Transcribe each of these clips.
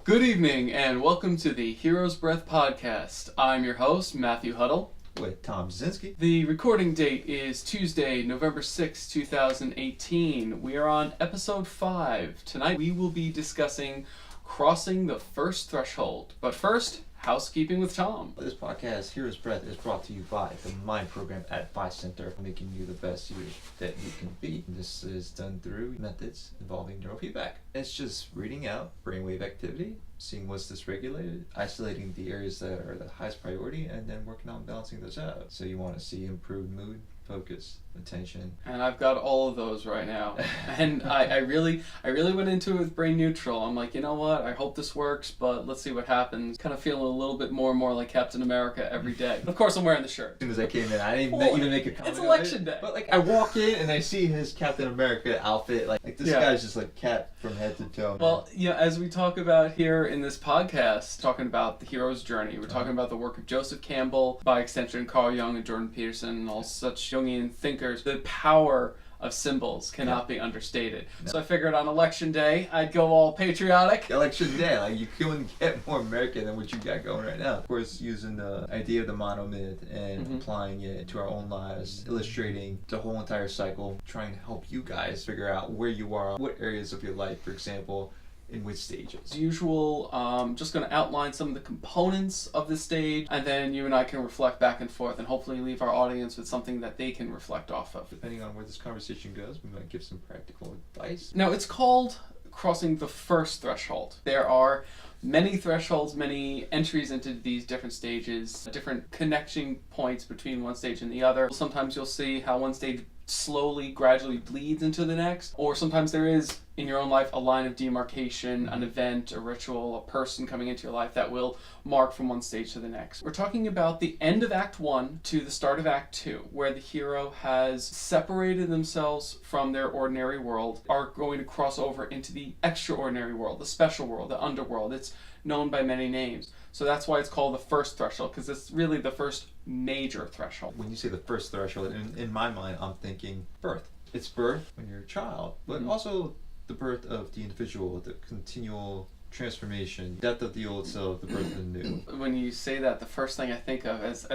Good evening and welcome to the Hero's Breath podcast. I'm your host, Matthew Huddle. With Tom Zinski. The recording date is Tuesday, November 6, 2018. We are on episode 5. Tonight we will be discussing crossing the first threshold. But first, housekeeping with Tom. This podcast, Hero's Breath, is brought to you by the Mind Program at Phi Center, making you the best you that you can be. This is done through methods involving neurofeedback. It's just reading out brainwave activity, seeing what's dysregulated, isolating the areas that are the highest priority, and then working on balancing those out. So you want to see improved mood, focus, attention. And I've got all of those right now. And I really went into it with brain neutral. I'm like, you know what? I hope this works, but let's see what happens. Kind of feeling a little bit more and more like Captain America every day. Of course, I'm wearing the shirt. As soon as I came in, I didn't even make a comment. It's election day. But I walk in and I see his Captain America outfit. Like this guy's just like Cap from head to toe. Well, as we talk about here in this podcast, talking about the hero's journey, we're talking about the work of Joseph Campbell, by extension Carl Jung and Jordan Peterson, and all such Jungian thinkers. The power of symbols cannot be understated. No. So I figured on election day, I'd go all patriotic. Election day, you couldn't get more American than what you got going right now. Of course, using the idea of the Morano myth and applying it to our own lives, illustrating the whole entire cycle, trying to help you guys figure out where you are, what areas of your life, for example, in which stages. As usual, just going to outline some of the components of the stage, and then you and I can reflect back and forth and hopefully leave our audience with something that they can reflect off of. Depending on where this conversation goes, we might give some practical advice. Now, it's called crossing the first threshold. There are many thresholds, many entries into these different stages, different connection points between one stage and the other. Sometimes you'll see how one stage slowly, gradually bleeds into the next, or sometimes there is in your own life a line of demarcation, an event, a ritual, a person coming into your life that will mark from one stage to the next. We're talking about the end of Act 1 to the start of Act 2, where the hero has separated themselves from their ordinary world, are going to cross over into the extraordinary world, the special world, the underworld. It's known by many names. So that's why it's called the first threshold, because it's really the first major threshold. When you say the first threshold, in my mind, I'm thinking birth. It's birth when you're a child, but also the birth of the individual, the continual transformation, death of the old self, the birth of the new. When you say that, the first thing I think of as,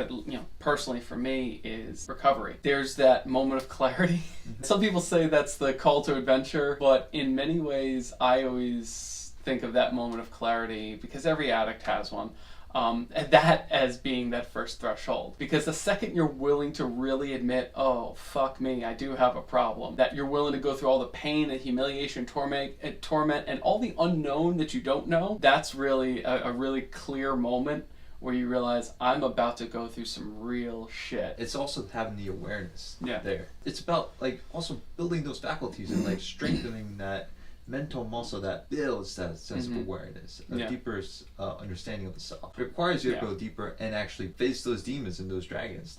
personally for me, is recovery. There's that moment of clarity. Some people say that's the call to adventure, but in many ways, I always think of that moment of clarity, because every addict has one, and that as being that first threshold. Because the second you're willing to really admit, oh, fuck me, I do have a problem, that you're willing to go through all the pain and humiliation, torment, and all the unknown that you don't know, that's really a really clear moment where you realize, I'm about to go through some real shit. It's also having the awareness there. It's about also building those faculties and strengthening that mental muscle that builds that sense of awareness, a deeper understanding of the self. It requires you to go deeper and actually face those demons and those dragons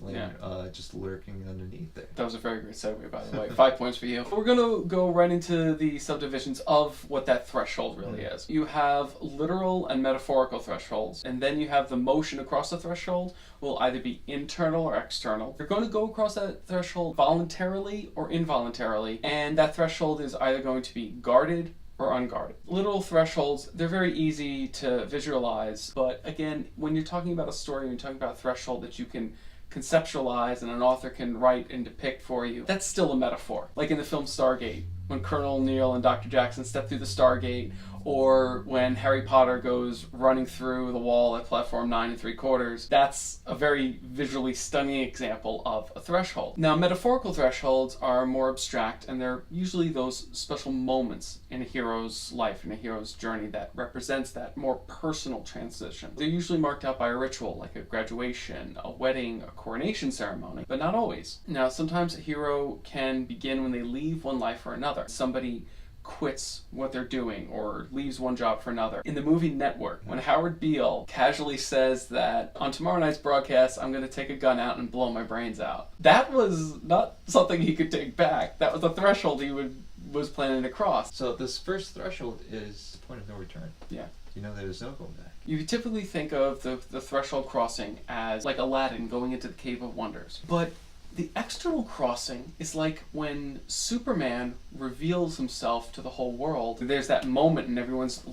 just lurking underneath there. That was a very great segue, by the way. 5 points for you. We're going to go right into the subdivisions of what that threshold really is. You have literal and metaphorical thresholds, and then you have the motion across the threshold will either be internal or external. You're going to go across that threshold voluntarily or involuntarily, and that threshold is either going to be guarded or unguarded. Literal thresholds, they're very easy to visualize, but again, when you're talking about a story, when you're talking about a threshold that you can conceptualize and an author can write and depict for you, that's still a metaphor. Like in the film Stargate, when Colonel O'Neill and Dr. Jackson step through the Stargate, or when Harry Potter goes running through the wall at platform 9 3/4, that's a very visually stunning example of a threshold. Now, metaphorical thresholds are more abstract, and they're usually those special moments in a hero's life, in a hero's journey, that represents that more personal transition. They're usually marked out by a ritual, like a graduation, a wedding, a coronation ceremony, but not always. Now, sometimes a hero can begin when they leave one life for another. Somebody quits what they're doing or leaves one job for another. In the movie Network, when Howard Beale casually says that on tomorrow night's broadcast, I'm going to take a gun out and blow my brains out, that was not something he could take back. That was a threshold he was planning to cross. So this first threshold is the point of no return. Yeah. You know there's no going back. You typically think of the threshold crossing as like Aladdin going into the Cave of Wonders. But The external crossing is like when Superman reveals himself to the whole world. There's that moment and everyone's,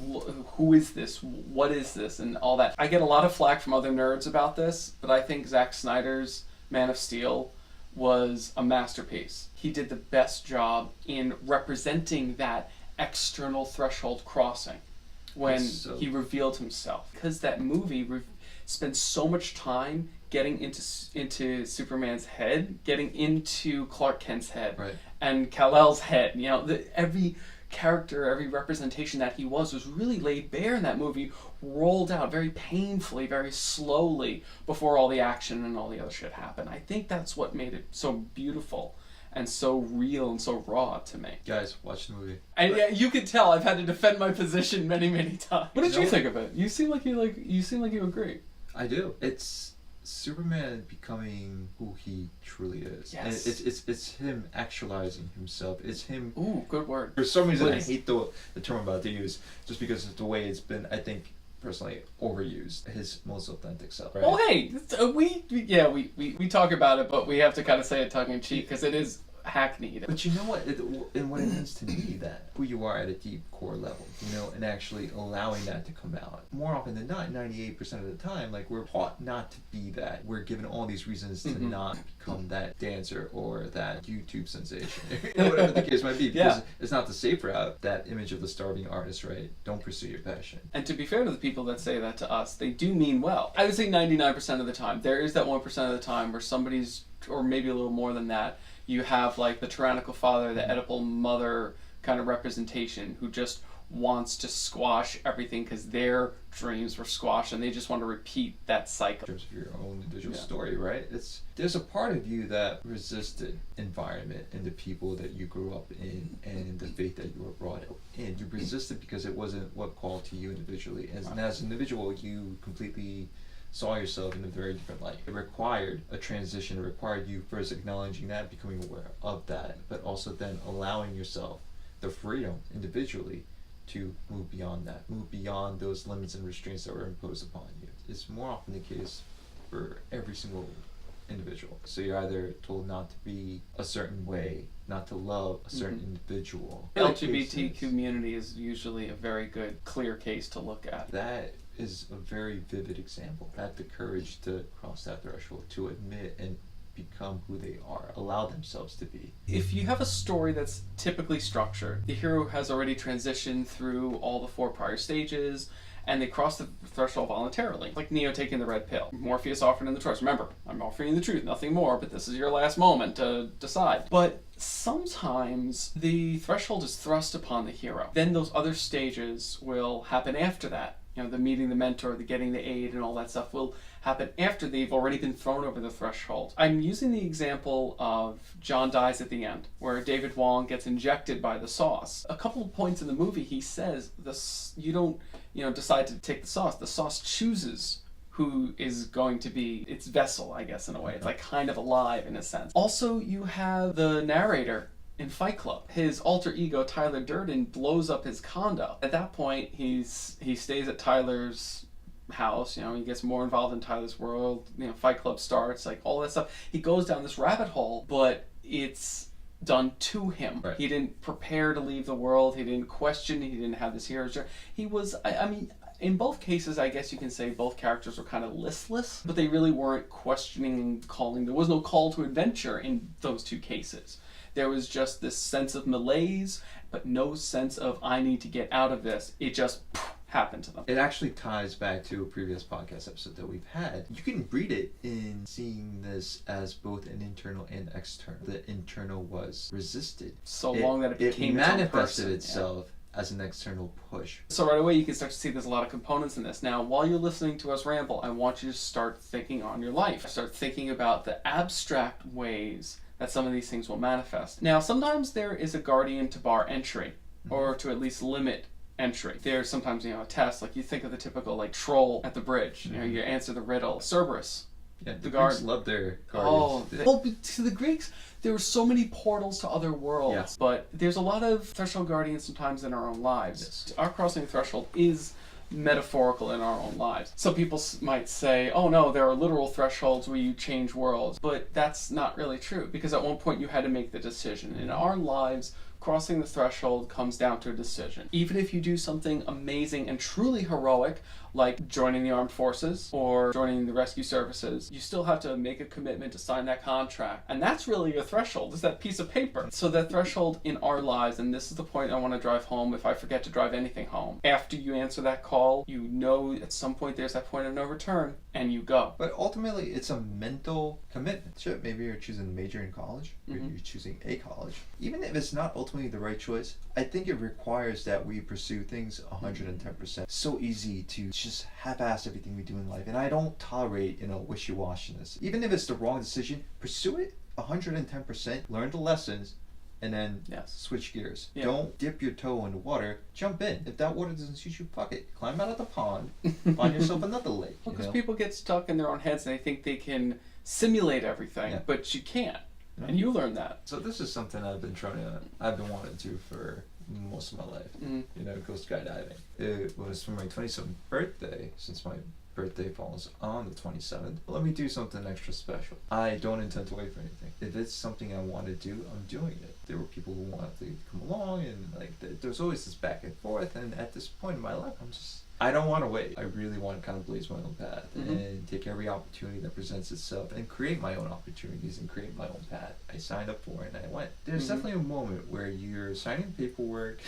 who is this? What is this? And all that. I get a lot of flack from other nerds about this, but I think Zack Snyder's Man of Steel was a masterpiece. He did the best job in representing that external threshold crossing when he revealed himself. Because that movie spends so much time getting into Superman's head, getting into Clark Kent's head, right, and Kal-El's head. You know, every character, every representation that he was really laid bare in that movie, rolled out very painfully, very slowly, before all the action and all the other shit happened. I think that's what made it so beautiful and so real and so raw to me. Guys, watch the movie. And yeah, you can tell I've had to defend my position many, many times. What did you think of it? You seem like you agree. I do. It's Superman becoming who he truly is. Yes. And it's him actualizing himself. It's him. Ooh, good word. For some reason, I hate the term I'm about to use, just because of the way it's been, I think, personally, overused. His most authentic self. Right? Oh, hey, we talk about it, but we have to kind of say it tongue in cheek because it is hackneyed. But you know what? And what it means to me, that who you are at a deep core level, you know, and actually allowing that to come out. More often than not, 98% of the time, like, we're taught not to be that. We're given all these reasons to not become that dancer or that YouTube sensation, whatever the case might be, because it's not the safe route. That image of the starving artist, right? Don't pursue your passion. And to be fair to the people that say that to us, they do mean well. I would say 99% of the time. There is that 1% of the time where somebody's, or maybe a little more than that, you have like the tyrannical father, the Oedipal mother kind of representation who just wants to squash everything because their dreams were squashed and they just want to repeat that cycle. In terms of your own individual story, right? There's a part of you that resisted environment and the people that you grew up in and the faith that you were brought up in. You resisted because it wasn't what called to you individually. And as an individual, you completely saw yourself in a very different light. It required a transition. It required you first acknowledging that, becoming aware of that, but also then allowing yourself the freedom individually to move beyond that, move beyond those limits and restraints that were imposed upon you. It's more often the case for every single individual. So you're either told not to be a certain way, not to love a certain individual. The LGBT community is usually a very good, clear case to look at. That is a very vivid example. Have the courage to cross that threshold, to admit and become who they are, allow themselves to be. If you have a story that's typically structured, the hero has already transitioned through all the 4 prior stages, and they cross the threshold voluntarily, like Neo taking the red pill. Morpheus offered him the choice. Remember, I'm offering you the truth, nothing more, but this is your last moment to decide. But sometimes the threshold is thrust upon the hero. Then those other stages will happen after that. You know, the meeting the mentor, the getting the aid, and all that stuff will happen after they've already been thrown over the threshold. I'm using the example of John dies at the end, where David Wong gets injected by the sauce. A couple of points in the movie, he says, you don't, decide to take the sauce. The sauce chooses who is going to be its vessel, I guess, in a way. It's like kind of alive in a sense. Also, you have the narrator in Fight Club. His alter ego, Tyler Durden, blows up his condo. At that point, he stays at Tyler's house, he gets more involved in Tyler's world, Fight Club starts, like all that stuff. He goes down this rabbit hole, but it's done to him. Right. He didn't prepare to leave the world, he didn't question, he didn't have this hero's journey. He was, I mean, in both cases, I guess you can say both characters were kind of listless, but they really weren't questioning, calling. There was no call to adventure in those 2 cases. There was just this sense of malaise, but no sense of, I need to get out of this. It just happened to them. It actually ties back to a previous podcast episode that we've had. You can read it in seeing this as both an internal and external. The internal was resisted. So long that it became its own manifested person. itself as an external push. So right away you can start to see there's a lot of components in this. Now, while you're listening to us ramble, I want you to start thinking on your life. Start thinking about the abstract ways that some of these things will manifest. Now, sometimes there is a guardian to bar entry, or to at least limit entry. There's sometimes, a test, like you think of the typical, like, troll at the bridge. You answer the riddle. Cerberus. Yeah, the Greeks love their guardians. Well, to the Greeks, there were so many portals to other worlds, but there's a lot of threshold guardians sometimes in our own lives. Yes. Our crossing the threshold is metaphorical in our own lives. Some people might say, oh no, there are literal thresholds where you change worlds, but that's not really true, because at one point you had to make the decision. In our lives, crossing the threshold comes down to a decision. Even if you do something amazing and truly heroic, like joining the armed forces or joining the rescue services, you still have to make a commitment to sign that contract. And that's really your threshold, is that piece of paper. So that threshold in our lives, and this is the point I want to drive home if I forget to drive anything home. After you answer that call, you know at some point there's that point of no return, and you go. But ultimately, it's a mental commitment. Sure, maybe you're choosing a major in college, or you're choosing a college. Even if it's not ultimately the right choice, I think it requires that we pursue things 110%. So easy to just half-ass everything we do in life, and I don't tolerate, wishy-washiness. Even if it's the wrong decision, pursue it 110%, learn the lessons, and then switch gears. Yeah. Don't dip your toe in the water, jump in. If that water doesn't suit you, fuck it. Climb out of the pond, find yourself another lake. Well, because people get stuck in their own heads and they think they can simulate everything, but you can't. Yeah. And you learn that. So this is something I've been wanting to for most of my life. Go skydiving. It was for my 27th birthday, since my birthday falls on the 27th. Let me do something extra special. I don't intend to wait for anything. If it's something I want to do, I'm doing it. There were people who wanted to come along, and there's always this back and forth, and at this point in my life, I don't want to wait. I really want to kind of blaze my own path and take every opportunity that presents itself and create my own opportunities and create my own path. I signed up for it and I went. There's definitely a moment where you're signing paperwork,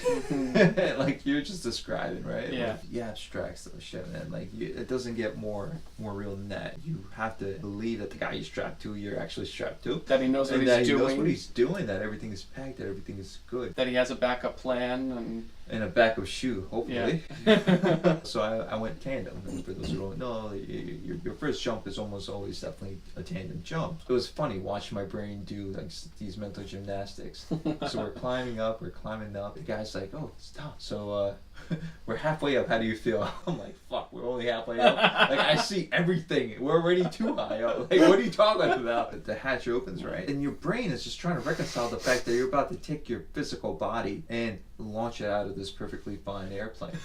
like you're just describing, right? Yeah. Like, you abstract stuff, shit, man. It doesn't get more real than that. You have to believe that the guy you're strapped to, you're actually strapped to. That he knows what he's doing. Knows what he's doing. That everything is packed. That everything is good. That he has a backup plan and a backup shoe, hopefully. Yeah. So I went tandem. And for those who don't know, your first jump is almost always definitely a tandem jump. It was funny watching my brain do these mental gymnastics. So we're climbing up. The guy's like, "Oh, stop." So we're halfway up. How do you feel? I'm like, "Fuck, we're only halfway up." I see everything. We're already too high up. What are you talking about? The hatch opens, right? And your brain is just trying to reconcile the fact that you're about to take your physical body and launch it out of this perfectly fine airplane.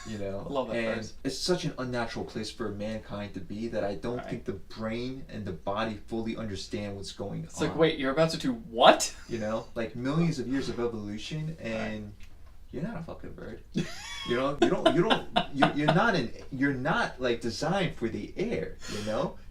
I love that and phrase. It's such an unnatural place for mankind to be that I don't think the brain and the body fully understand what's going on. It's like, wait, you're about to do what? Millions of years of evolution, and you're not a fucking bird. You're not designed for the air,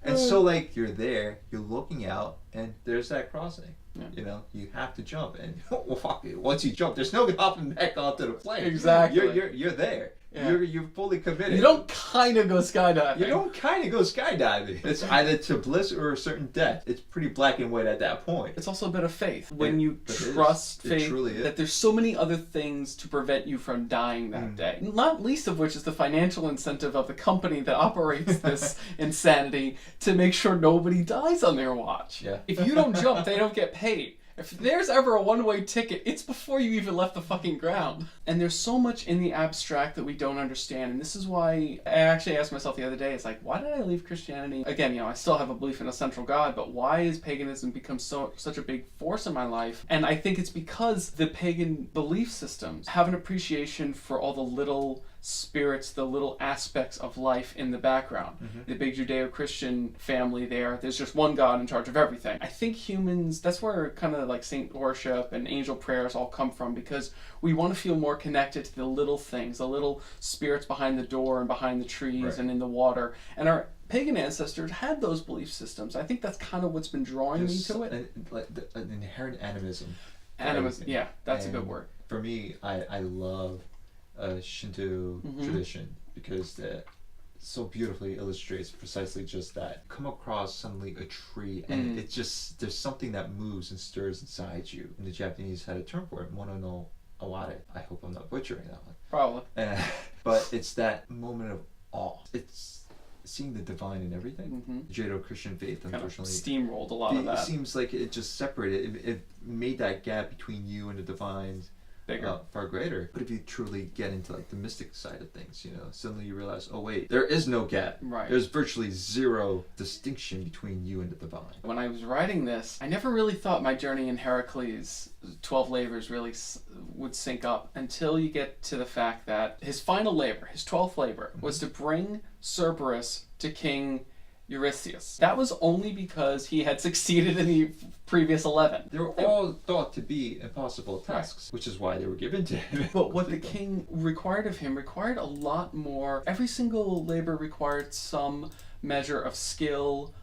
And so you're there, you're looking out, and there's that crossing. Yeah. You have to jump, and well, fuck it. Once you jump, there's no hopping back onto the plane. Exactly. You're there. Yeah. You're fully committed. You don't kind of go skydiving. It's either to bliss or a certain death. It's pretty black and white at that point. It's also a bit of faith. When you trust faith that there's so many other things to prevent you from dying that day. Not least of which is the financial incentive of the company that operates this insanity to make sure nobody dies on their watch. Yeah. If you don't jump, they don't get paid. If there's ever a one-way ticket, it's before you even left the fucking ground. And there's so much in the abstract that we don't understand. And this is why I actually asked myself the other day, it's like, why did I leave Christianity? Again, I still have a belief in a central God, but why has paganism become such a big force in my life? And I think it's because the pagan belief systems have an appreciation for all the little spirits, the little aspects of life in the background. The big Judeo-Christian family there's just one God in charge of everything. I think humans, that's where kind of saint worship and angel prayers all come from, because we want to feel more connected to the little things, the little spirits behind the door and behind the trees and in the water. And our pagan ancestors had those belief systems. I think that's kind of what's been drawing me to it. An inherent animism. Animism, yeah, that's a good word. For me, I love Shinto tradition, because that so beautifully illustrates precisely just that. Come across suddenly a tree, and it just, there's something that moves and stirs inside you. And the Japanese had a term for it, mono no aware. I hope I'm not butchering that one. Probably. But it's that moment of awe. It's seeing the divine in everything. The Judeo-Christian faith, unfortunately, steamrolled a lot of that. It seems like it just separated. It made that gap between you and the divine bigger. Far greater. But if you truly get into like the mystic side of things, suddenly you realize, oh wait, there is no gap. Right. There's virtually zero distinction between you and the divine. When I was writing this, I never really thought my journey in Heracles' 12 labors really would sync up until you get to the fact that his final labor, his 12th labor, was to bring Cerberus to King Eurystheus. That was only because he had succeeded in the previous 11. They were all thought to be impossible tasks, which is why they were given to him. But what the king required of him required a lot more. Every single labor required some measure of skill,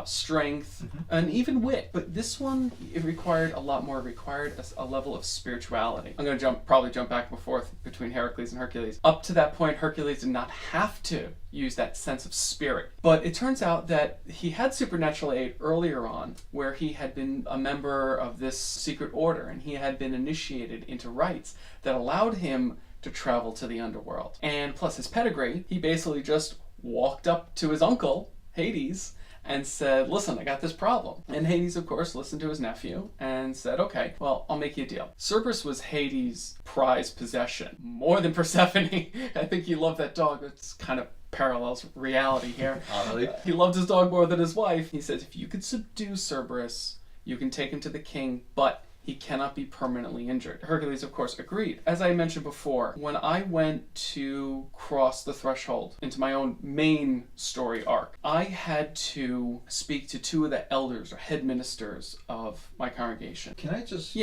strength, and even wit. But this one, it required a lot more. It required a level of spirituality. I'm going to probably jump back and forth between Heracles and Hercules. Up to that point, Hercules did not have to use that sense of spirit. But it turns out that he had supernatural aid earlier on, where he had been a member of this secret order, and he had been initiated into rites that allowed him to travel to the underworld. And plus his pedigree, he basically just walked up to his uncle, Hades, and said, listen, I got this problem. And Hades, of course, listened to his nephew and said, okay, well, I'll make you a deal. Cerberus was Hades' prized possession, more than Persephone. I think he loved that dog. It's kind of parallels reality here. Really? He loved his dog more than his wife. He says, if you could subdue Cerberus, you can take him to the king, but he cannot be permanently injured. Hercules, of course, agreed. As I mentioned before, when I went to cross the threshold into my own main story arc, I had to speak to two of the elders or head ministers of my congregation. Can I just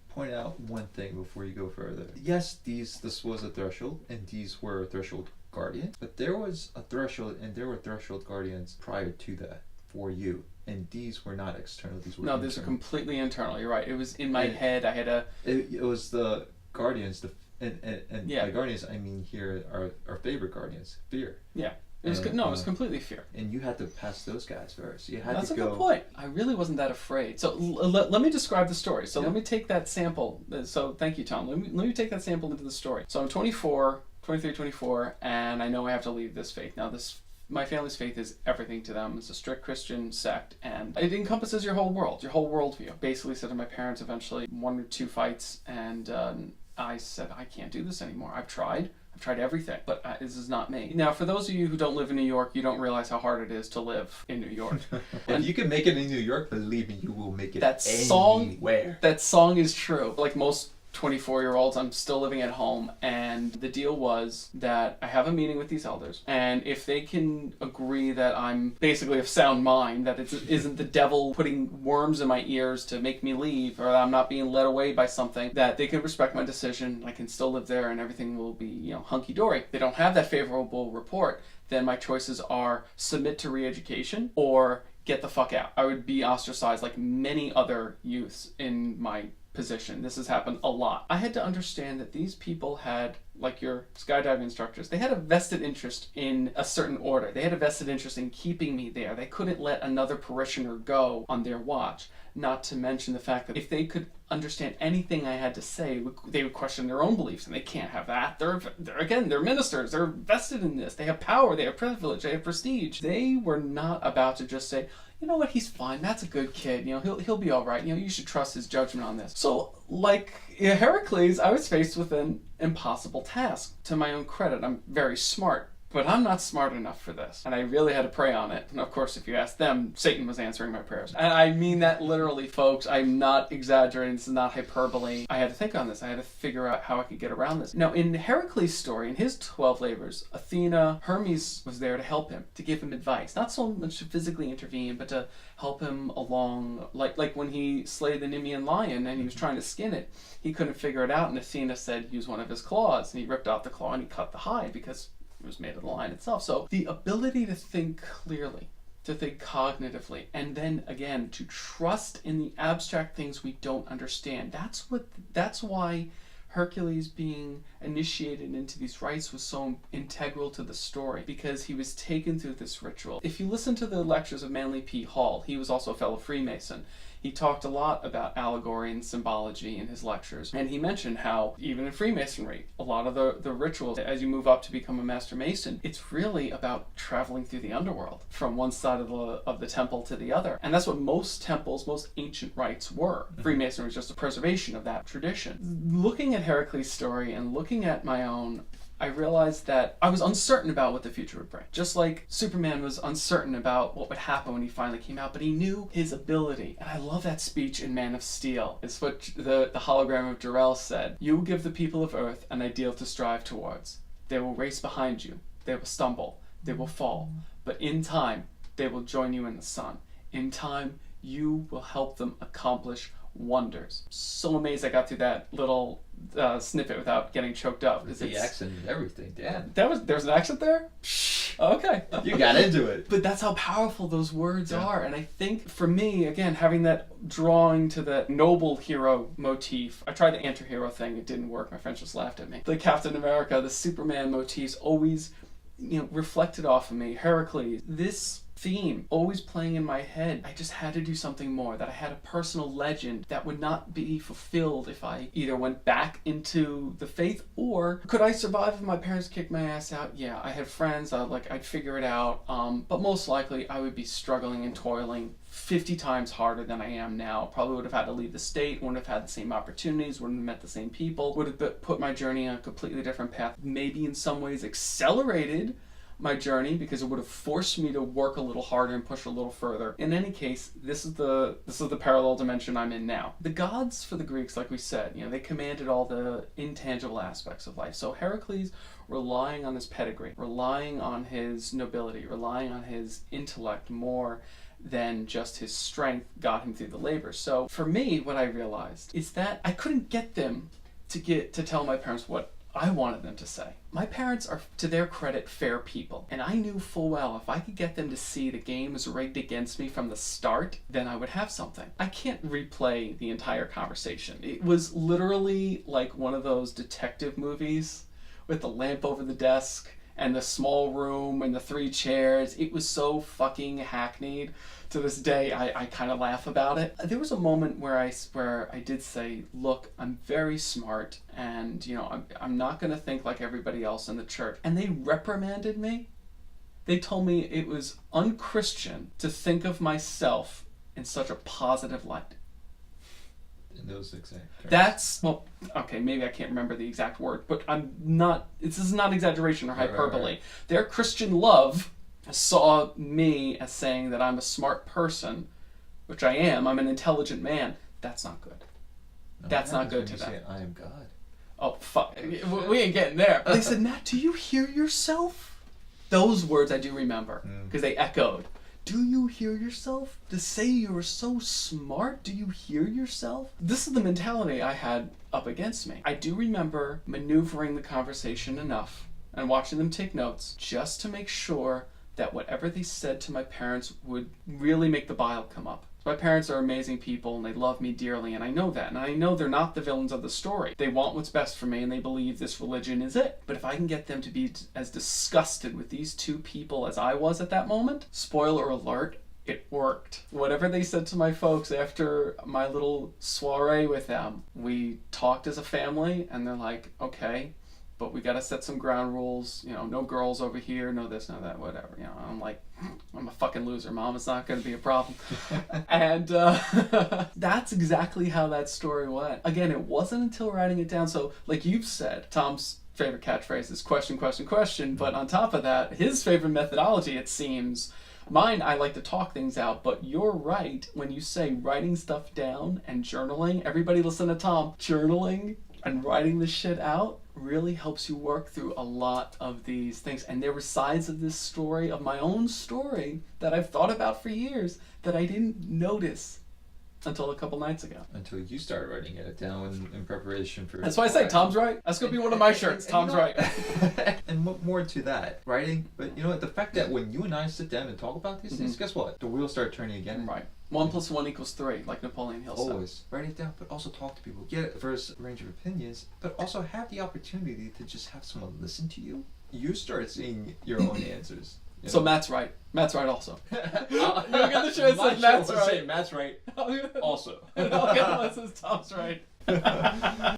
point out one thing before you go further? Yes, this was a threshold, and these were threshold guardians, but there was a threshold, and there were threshold guardians prior to that for you. And these were not external. These were internal. These are completely internal. You're right. It was in my head. I had a. It was the guardians. And by guardians, I mean here our favorite guardians, fear. Yeah. It was it was completely fear. And you had to pass those guys first. You had That's to go. That's a good point. I really wasn't that afraid. So let me describe the story. So let me take that sample. So thank you, Tom. Let me take that sample into the story. So I'm 24, 23, 24, and I know I have to leave this faith. Now my family's faith is everything to them. It's a strict Christian sect, and it encompasses your whole world, your whole worldview. Basically said to my parents eventually 1 or 2 fights, and I said, I can't do this anymore. I've tried everything, but this is not me. Now, for those of you who don't live in New York, you don't realize how hard it is to live in New York. If you can make it in New York, believe me, you will make it anywhere. That song is true. Like most 24-year-olds, I'm still living at home, and the deal was that I have a meeting with these elders, and if they can agree that I'm basically of sound mind, that it isn't the devil putting worms in my ears to make me leave, or that I'm not being led away by something, that they can respect my decision, I can still live there, and everything will be, hunky-dory. If they don't have that favorable report, then my choices are submit to re-education or get the fuck out. I would be ostracized like many other youths in my position. This has happened a lot. I had to understand that these people had, like your skydiving instructors, they had a vested interest in a certain order. They had a vested interest in keeping me there. They couldn't let another parishioner go on their watch. Not to mention the fact that if they could understand anything I had to say, they would question their own beliefs, and they can't have that. They're ministers. They're vested in this. They have power. They have privilege. They have prestige. They were not about to just say, you know what, he's fine. That's a good kid. He'll be all right. You should trust his judgment on this. So, like Heracles, I was faced with an impossible task. To my own credit, I'm very smart. But I'm not smart enough for this. And I really had to pray on it. And of course, if you ask them, Satan was answering my prayers. And I mean that literally, folks. I'm not exaggerating. This is not hyperbole. I had to think on this. I had to figure out how I could get around this. Now, in Heracles' story, in his 12 labors, Athena, Hermes was there to help him, to give him advice. Not so much to physically intervene, but to help him along. Like when he slayed the Nemean lion and he was trying to skin it, he couldn't figure it out. And Athena said, use one of his claws. And he ripped out the claw and he cut the hide because was made of the lion itself. So the ability to think clearly, to think cognitively, and then again to trust in the abstract things we don't understand. That's why Hercules being initiated into these rites was so integral to the story, because he was taken through this ritual. If you listen to the lectures of Manly P. Hall, he was also a fellow Freemason. he talked a lot about allegory and symbology in his lectures. And he mentioned how, even in Freemasonry, a lot of the rituals, as you move up to become a Master Mason, it's really about traveling through the underworld from one side of the temple to the other. And that's what most temples, most ancient rites were. Freemasonry was just a preservation of that tradition. Looking at Heracles' story and looking at my own, I realized that I was uncertain about what the future would bring. Just like Superman was uncertain about what would happen when he finally came out, but he knew his ability. And I love that speech in Man of Steel. It's what the hologram of Jor-El said. You will give the people of Earth an ideal to strive towards. They will race behind you. They will stumble. They will fall. But in time, they will join you in the sun. In time, you will help them accomplish wonders. So amazed I got through that little snippet without getting choked up. With the accent and everything, damn. There's an accent there? Okay. You got into it. But that's how powerful those words are. And I think for me, again, having that drawing to the noble hero motif, I tried the anti-hero thing, it didn't work, my friends just laughed at me. The Captain America, the Superman motifs always, reflected off of me. Heracles, this theme always playing in my head. I just had to do something more, that I had a personal legend that would not be fulfilled if I either went back into the faith, or could I survive if my parents kicked my ass out? Yeah, I had friends, I'd figure it out, but most likely I would be struggling and toiling 50 times harder than I am now. Probably would have had to leave the state, wouldn't have had the same opportunities, wouldn't have met the same people, would have put my journey on a completely different path, maybe in some ways accelerated my journey because it would have forced me to work a little harder and push a little further. In any case, this is the parallel dimension I'm in now. The gods for the Greeks, like we said, they commanded all the intangible aspects of life. So Heracles, relying on his pedigree, relying on his nobility, relying on his intellect more than just his strength, got him through the labor. So for me, what I realized is that I couldn't get them to tell my parents what I wanted them to say. My parents are, to their credit, fair people. And I knew full well if I could get them to see the game was rigged against me from the start, then I would have something. I can't replay the entire conversation. It was literally like one of those detective movies with the lamp over the desk and the small room and the 3 chairs. It was so fucking hackneyed. To this day, I kind of laugh about it. There was a moment where I did say, look, I'm very smart, and I'm not going to think like everybody else in the church. And they reprimanded me. They told me it was unchristian to think of myself in such a positive light. In those exact terms. That's, well, okay, maybe I can't remember the exact word, but this is not exaggeration or hyperbole. Right. Their Christian love saw me as saying that I'm a smart person, which I am. I'm an intelligent man. That's not good. No, that's not good to them. Say, I am God. Oh, fuck. We ain't getting there. They said, Matt, do you hear yourself? Those words I do remember, because they echoed. Do you hear yourself? To say you were so smart, do you hear yourself? This is the mentality I had up against me. I do remember maneuvering the conversation enough and watching them take notes just to make sure that whatever they said to my parents would really make the bile come up. My parents are amazing people and they love me dearly, and I know that. And I know they're not the villains of the story. They want what's best for me and they believe this religion is it. But if I can get them to be as disgusted with these 2 people as I was at that moment, spoiler alert, it worked. Whatever they said to my folks after my little soiree with them, we talked as a family and they're like, okay, but we gotta set some ground rules, no girls over here, no this, no that, whatever. I'm like, I'm a fucking loser, Mom, it's not gonna be a problem. And that's exactly how that story went. Again, it wasn't until writing it down, so like you've said, Tom's favorite catchphrase is question, question, question, but on top of that, his favorite methodology, it seems, mine, I like to talk things out, but you're right when you say writing stuff down and journaling. Everybody listen to Tom. Journaling and writing this shit out really helps you work through a lot of these things. And there were sides of this story, of my own story, that I've thought about for years that I didn't notice until a couple nights ago. Until you started writing it down in preparation for... That's why I say Tom's right. That's going to be one of my shirts. Tom's right. And more to that, writing. But the fact that when you and I sit down and talk about these things, guess what? The wheels start turning again. Right. 1 + 1 = 3, like Napoleon Hill said. Always. Write it down, but also talk to people. Get a diverse range of opinions, but also have the opportunity to just have someone listen to you. You start seeing your own answers. So Matt's right. Matt's right also. You get the show that says Matt's right. Matt's right also. And I'll get the one that says Tom's right.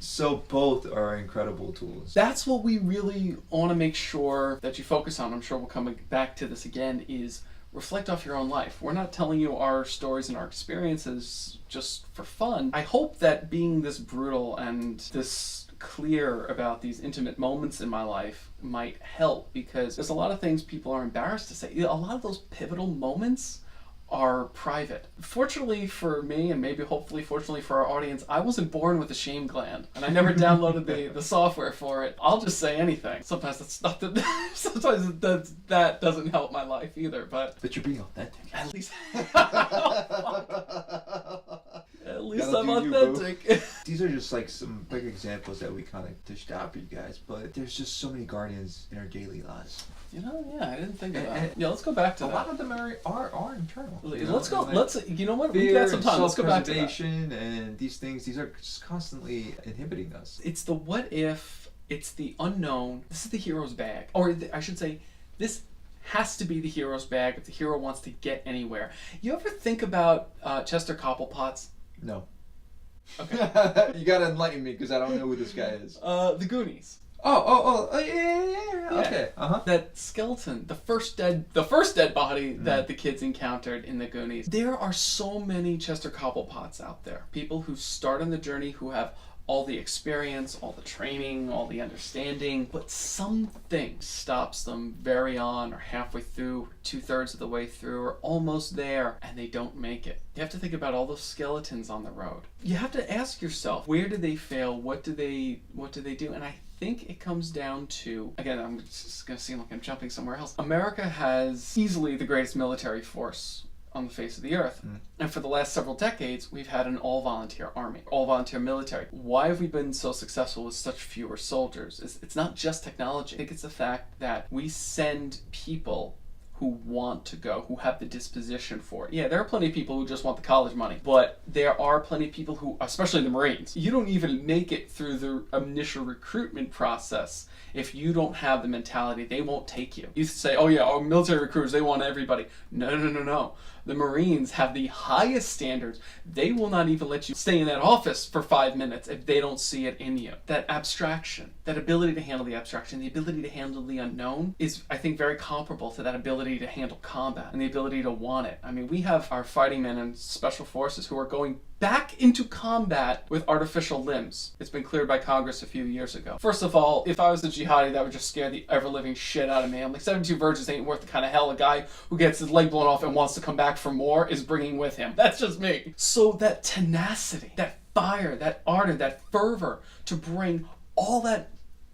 So both are incredible tools. That's what we really want to make sure that you focus on. I'm sure we'll come back to this again, is reflect off your own life. We're not telling you our stories and our experiences just for fun. I hope that being this brutal and this clear about these intimate moments in my life might help, because there's a lot of things people are embarrassed to say. A lot of those pivotal moments are private. Fortunately for me, and maybe hopefully fortunately for our audience, I wasn't born with a shame gland, and I never downloaded the software for it. I'll just say anything. Sometimes that's not sometimes that doesn't help my life either, but you're being authentic. At least at least I'm authentic. These are just like some big examples that we kind of dished out for you guys, but there's just so many guardians in our daily lives. Yeah, I didn't think of that. Yeah, let's go back to that. A lot of them are internal. Let's go. Like You know what? Fear, We've got some time. Let's go back to that. And these things. These are just constantly inhibiting us. It's the what if. It's the unknown. This is the hero's bag, or I should say, this has to be the hero's bag if the hero wants to get anywhere. You ever think about Chester Cobblepot's? No. Okay. You gotta enlighten me because I don't know who this guy is. The Goonies. Yeah. Okay. That skeleton, the first dead body that the kids encountered in the Goonies. There are so many Chester Cobblepots out there. People who start on the journey who have all the experience, all the training, all the understanding, but something stops them very on or halfway through, 2/3 of the way through, or almost there, and they don't make it. You have to think about all those skeletons on the road. You have to ask yourself, where did they fail? What do they do? And I think it comes down to, again, I'm just going to seem like I'm jumping somewhere else. America has easily the greatest military force on the face of the earth. And for the last several decades, we've had an all-volunteer army, all-volunteer military. Why have we been so successful with such fewer soldiers? It's not just technology. I think it's the fact that we send people who want to go, who have the disposition for it. Yeah, there are plenty of people who just want the college money, but there are plenty of people who, especially the Marines, you don't even make it through the initial recruitment process if you don't have the mentality. They won't take you. You say, oh yeah, our military recruiters, they want everybody. No. The Marines have the highest standards. They will not even let you stay in that office for 5 minutes if they don't see it in you. That abstraction, that ability to handle the abstraction, the ability to handle the unknown is, I think, very comparable to that ability to handle combat and the ability to want it. I mean, we have our fighting men and special forces who are going back into combat with artificial limbs. It's been cleared by Congress a few years ago. First of all, if I was a jihadi, that would just scare the ever-living shit out of me. I'm like, 72 virgins ain't worth the kind of hell a guy who gets his leg blown off and wants to come back for more is bringing with him. That's just me. So that tenacity, that fire, that ardor, that fervor to bring all that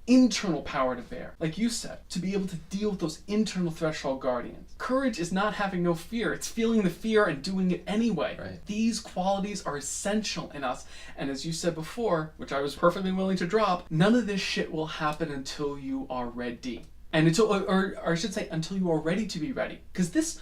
internal power to bear, like you said, to be able to deal with those internal threshold guardians. Courage is not having no fear. It's feeling the fear and doing it anyway. Right. These qualities are essential in us. And as you said before, which I was perfectly willing to drop, none of this shit will happen until you are ready. And or I should say, until you are ready to be ready. Because this,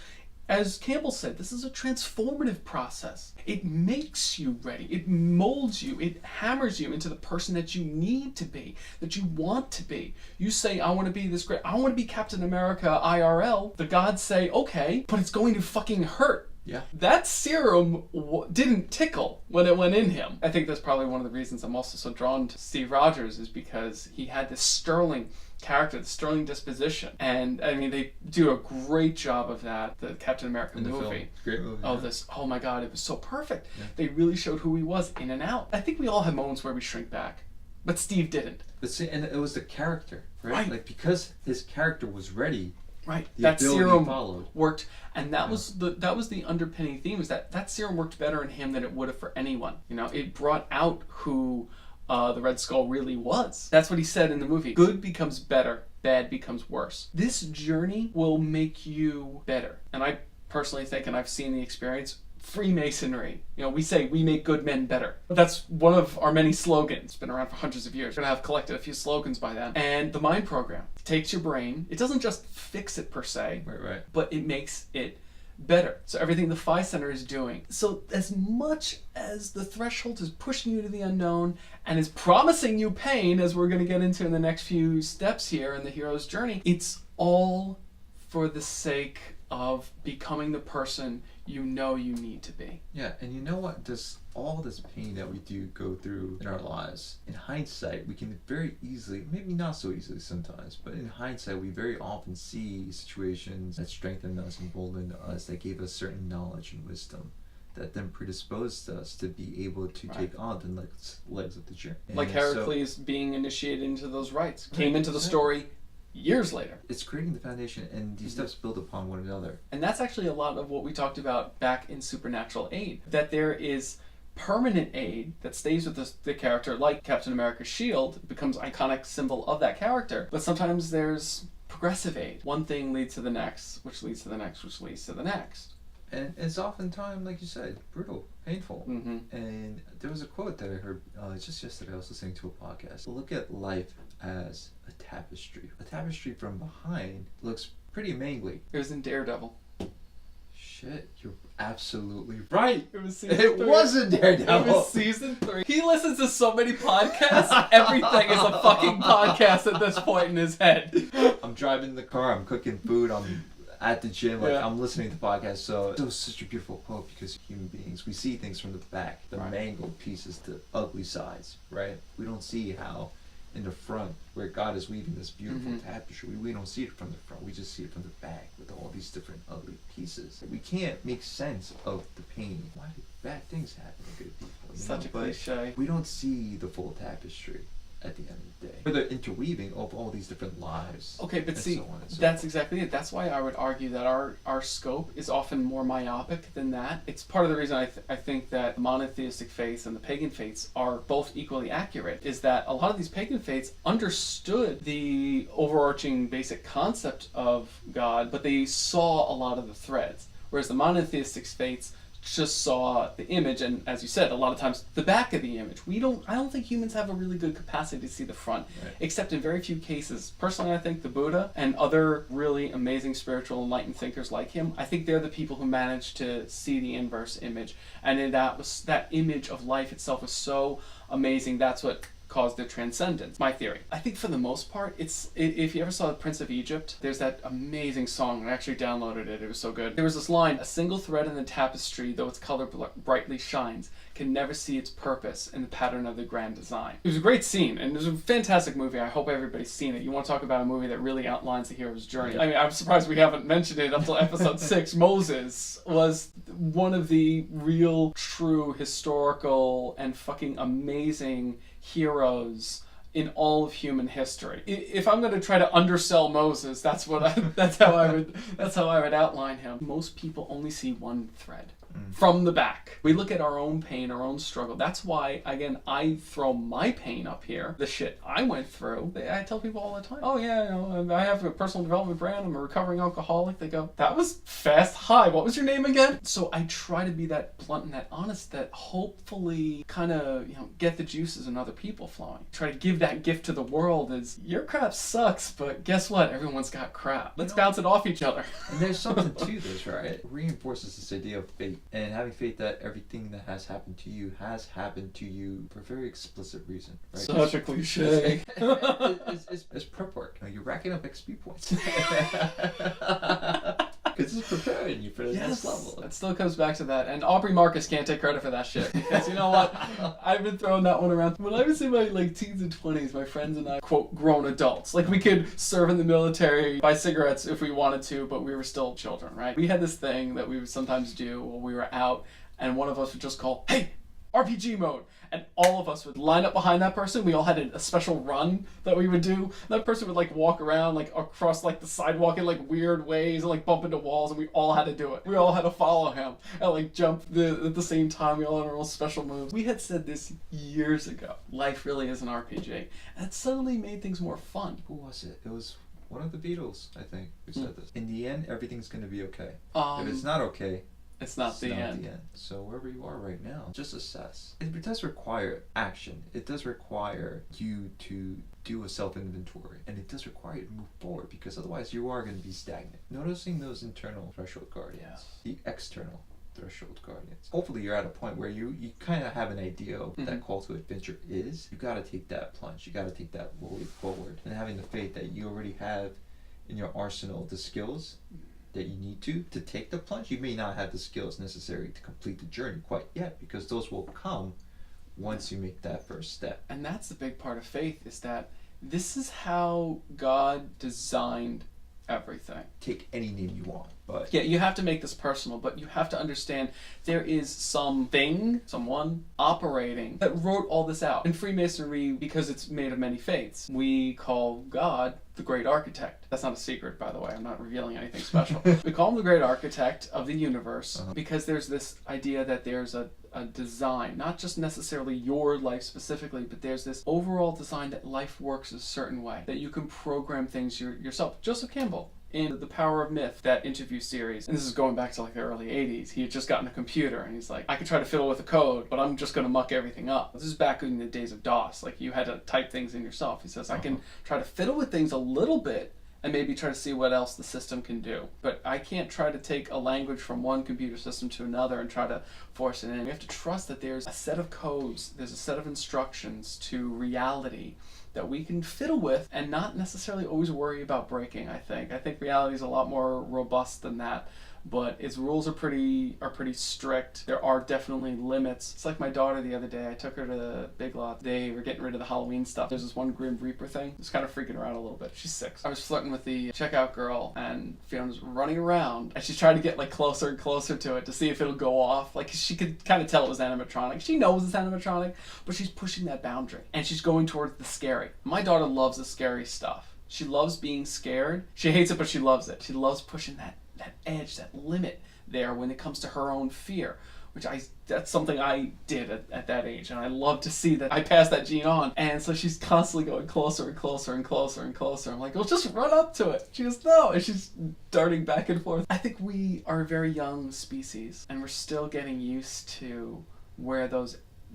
as Campbell said, this is a transformative process. It makes you ready. It molds you. It hammers you into the person that you need to be, that you want to be. You say, I want to be this great. I want to be Captain America IRL. The gods say, okay, but it's going to fucking hurt. Yeah. That serum didn't tickle when it went in him. I think that's probably one of the reasons I'm also so drawn to Steve Rogers, is because he had this sterling character, the sterling disposition. And I mean, they do a great job of that, the Captain America in the movie. Film. Great movie. Oh my God, it was so perfect. Yeah. They really showed who he was in and out. I think we all have moments where we shrink back, but Steve didn't. But see, and it was the character, right? Like, because his character was ready. Right, the that serum followed. Worked, and that was the underpinning theme, is that serum worked better in him than it would have for anyone. You know, it brought out who the Red Skull really was. That's what he said in the movie. Good becomes better, bad becomes worse. This journey will make you better, and I personally think, and I've seen the experience, Freemasonry. You know, we say we make good men better. That's one of our many slogans. It's been around for hundreds of years. We're gonna have collected a few slogans by then. And the mind program takes your brain. It doesn't just fix it per se, right, but it makes it better. So everything the Phi Center is doing. So as much as the threshold is pushing you to the unknown and is promising you pain, as we're gonna get into in the next few steps here in the hero's journey, it's all for the sake of becoming the person you know you need to be. Yeah, and you know what? All this pain that we do go through in our lives, in hindsight, we can very easily, maybe not so easily sometimes, but in hindsight, we very often see situations that strengthen us, embolden us, that gave us certain knowledge and wisdom, that then predisposed us to be able to take on the legs of the journey. Like Heracles being initiated into those rites, came into the story years later. It's creating the foundation, and these steps build upon one another. And that's actually a lot of what we talked about back in Supernatural Aid, that there is permanent aid that stays with the character, like Captain America's shield, becomes iconic symbol of that character, but sometimes there's progressive aid. One thing leads to the next, which leads to the next, which leads to the next. And it's oftentimes, like you said, brutal, painful. Mm-hmm. And there was a quote that I heard just yesterday. I was listening to a podcast. Look at life as a tapestry. A tapestry from behind looks pretty mangly. It was in Daredevil. Shit, you're absolutely right. It was season 3. It wasn't Daredevil. It was season 3. He listens to so many podcasts. Everything is a fucking podcast at this point in his head. I'm driving the car. I'm cooking food. I'm at the gym. Like, yeah. I'm listening to podcasts. So it was such a beautiful quote, because human beings, we see things from the back, the mangled pieces, the ugly sides, right? We don't see how in the front, where God is weaving this beautiful tapestry, we don't see it from the front. We just see it from the back with all these different ugly pieces. We can't make sense of the pain. Why do bad things happen to good people? Such a cliche. We don't see the full tapestry at the end of the day. Or the interweaving of all these different lives. Okay, but see, so that's exactly it. That's why I would argue that our scope is often more myopic than that. It's part of the reason I think that monotheistic faiths and the pagan faiths are both equally accurate, is that a lot of these pagan faiths understood the overarching basic concept of God, but they saw a lot of the threads. Whereas the monotheistic faiths just saw the image, and as you said, a lot of times the back of the image. I don't think humans have a really good capacity to see the front, except in very few cases. Personally, I think the Buddha and other really amazing spiritual enlightened thinkers like him, I think they're the people who managed to see the inverse image, and that image of life itself was so amazing. That's what caused their transcendence. My theory. I think for the most part, if you ever saw The Prince of Egypt, there's that amazing song. I actually downloaded it. It was so good. There was this line: "A single thread in the tapestry, though its color brightly shines, can never see its purpose in the pattern of the grand design." It was a great scene, and it was a fantastic movie. I hope everybody's seen it. You want to talk about a movie that really outlines the hero's journey. I mean, I'm surprised we haven't mentioned it up till episode 6. Moses was one of the real, true, historical, and fucking amazing heroes in all of human history. If I'm going to try to undersell Moses, that's how I would outline him. Most people only see one thread from the back. We look at our own pain, our own struggle. That's why, again, I throw my pain up here, the shit I went through. I tell people all the time, "Oh yeah, I have a personal development brand. I'm a recovering alcoholic." They go, "That was fast. Hi, what was your name again?" So I try to be that blunt and that honest, that hopefully kind of get the juices in other people flowing. Try to give that gift to the world. Is your crap sucks, but guess what? Everyone's got crap. Let's bounce it off each other. And there's something to this, right? It reinforces this idea of fate, and having faith that everything that has happened to you has happened to you for a very explicit reason, right? Such a cliche. It's prep work. You're racking up XP points. Because it's preparing you for the next level. It still comes back to that. And Aubrey Marcus can't take credit for that shit. Because you know what? I've been throwing that one around. When I was in my teens and 20s, my friends and I, quote, grown adults. We could serve in the military, buy cigarettes if we wanted to, but we were still children, right? We had this thing that we would sometimes do when we were out, and one of us would just call, "Hey, RPG mode." And all of us would line up behind that person. We all had a special run that we would do. That person would walk around across the sidewalk in weird ways and bump into walls, and we all had to do it. We all had to follow him and jump at the same time. We all had our own special moves. We had said this years ago. Life really is an RPG. And it suddenly made things more fun. Who was it? It was one of the Beatles, I think, who said this. In the end, everything's going to be okay. If it's not okay, it's not the end. So wherever you are right now, just assess. It does require action. It does require you to do a self-inventory. And it does require you to move forward, because otherwise you are going to be stagnant. Noticing those internal threshold guardians, the external threshold guardians. Hopefully you're at a point where you kind of have an idea of what that call to adventure is. You got to take that plunge. You got to take that way forward. And having the faith that you already have in your arsenal the skills that you need to take the plunge. You may not have the skills necessary to complete the journey quite yet, because those will come once you make that first step. And that's the big part of faith, is that this is how God designed everything. Take any name you want, but yeah, you have to make this personal, but you have to understand there is someone operating that wrote all this out. In Freemasonry, because it's made of many faiths, we call God the great architect. That's not a secret, by the way. I'm not revealing anything special. We call him the great architect of the universe because there's this idea that there's a design, not just necessarily your life specifically, but there's this overall design that life works a certain way, that you can program things yourself. Joseph Campbell, in The Power of Myth, that interview series, and this is going back to like the early 80s, he had just gotten a computer and he's like, I could try to fiddle with the code, but I'm just going to muck everything up. This is back in the days of DOS, like you had to type things in yourself. He says, I can try to fiddle with things a little bit and maybe try to see what else the system can do. But I can't try to take a language from one computer system to another and try to force it in. We have to trust that there's a set of codes, there's a set of instructions to reality that we can fiddle with and not necessarily always worry about breaking, I think. I think reality is a lot more robust than that. But its rules are pretty strict. There are definitely limits. It's like my daughter the other day. I took her to Big Lots. They were getting rid of the Halloween stuff. There's this one Grim Reaper thing. It's kind of freaking her out a little bit. She's 6. I was flirting with the checkout girl, and Fiona's running around, and she's trying to get like closer and closer to it to see if it'll go off. Like she could kind of tell it was animatronic. She knows it's animatronic, but she's pushing that boundary, and she's going towards the scary. My daughter loves the scary stuff. She loves being scared. She hates it, but she loves it. She loves pushing that edge, that limit there when it comes to her own fear, that's something I did at that age, and I love to see that I passed that gene on. And so she's constantly going closer and closer and closer and closer. I'm like, well, just run up to it. She goes, no, and she's darting back and forth. I think we are a very young species, and we're still getting used to where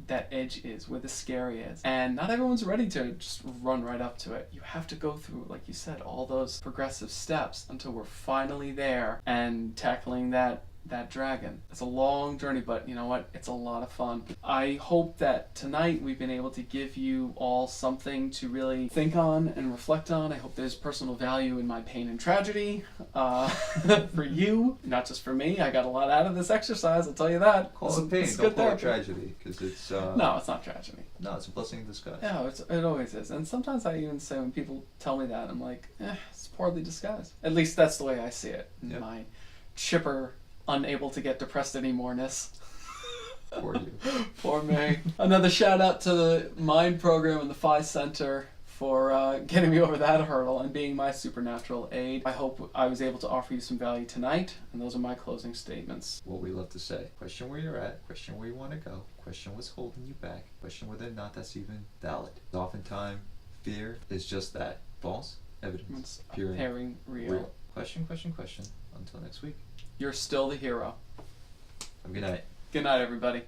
that edge is, where the scary is. And not everyone's ready to just run right up to it. You have to go through, like you said, all those progressive steps until we're finally there and tackling that dragon. It's a long journey, but you know what? It's a lot of fun. I hope that tonight we've been able to give you all something to really think on and reflect on. I hope there's personal value in my pain and tragedy for you, not just for me. I got a lot out of this exercise, I'll tell you that. Call it pain, don't call it tragedy, because it's... No, it's not tragedy. No, it's a blessing in disguise. Yeah, it always is. And sometimes I even say, when people tell me that, I'm like, it's poorly disguised. At least that's the way I see it. Yep. My chipper, unable to get depressed anymore-ness. Poor you. Poor me. Another shout out to the Mind program and the Phi Center for getting me over that hurdle and being my supernatural aid. I hope I was able to offer you some value tonight, and those are my closing statements. What we love to say. Question where you're at, question where you want to go, question what's holding you back, question whether or not that's even valid. Oftentimes, fear is just that. False evidence. Appearing real. Question. Until next week. You're still the hero. Have a good night. Good night, everybody.